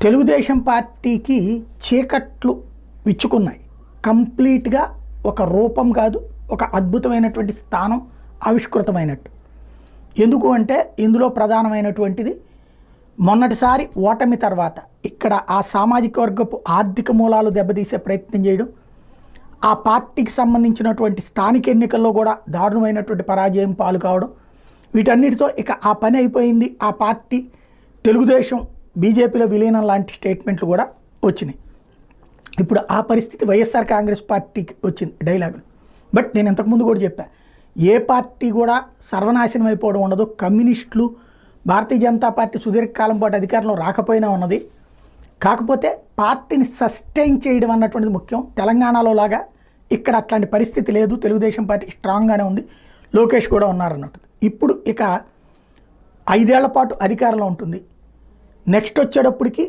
తెలుగుదేశం పార్టీకి చీకట్లు విచ్చుకున్నాయి. కంప్లీట్గా ఒక రూపం కాదు, ఒక అద్భుతమైనటువంటి స్థానం ఆవిష్కృతమైనట్టు. ఎందుకు అంటే ఇందులో ప్రధానమైనటువంటిది మొన్నటిసారి ఓటమి తర్వాత ఇక్కడ ఆ సామాజిక వర్గపు ఆర్థిక మూలాలు దెబ్బతీసే ప్రయత్నం చేయడం, ఆ పార్టీకి సంబంధించినటువంటి స్థానిక ఎన్నికల్లో కూడా దారుణమైనటువంటి పరాజయం పాలు కావడం, వీటన్నిటితో ఇక ఆ పని అయిపోయింది, ఆ పార్టీ తెలుగుదేశం బీజేపీలో విలీనం లాంటి స్టేట్మెంట్లు కూడా వచ్చినాయి. ఇప్పుడు ఆ పరిస్థితి వైఎస్ఆర్ కాంగ్రెస్ పార్టీకి వచ్చింది డైలాగులు. బట్ నేను ఇంతకుముందు కూడా చెప్పా, ఏ పార్టీ కూడా సర్వనాశనం అయిపోవడం ఉండదు. కమ్యూనిస్టులు, భారతీయ జనతా పార్టీ సుదీర్ఘకాలం పాటు అధికారంలో రాకపోయినా ఉన్నది. కాకపోతే పార్టీని సస్టైన్ చేయడం అన్నటువంటిది ముఖ్యం. తెలంగాణలో లాగా ఇక్కడ అట్లాంటి పరిస్థితి లేదు. తెలుగుదేశం పార్టీ స్ట్రాంగ్గానే ఉంది, లోకేష్ కూడా ఉన్నారన్నట్టు. ఇప్పుడు ఇక 5 ఏళ్ల పాటు అధికారంలో ఉంటుంది. నెక్స్ట్ వచ్చేటప్పటికి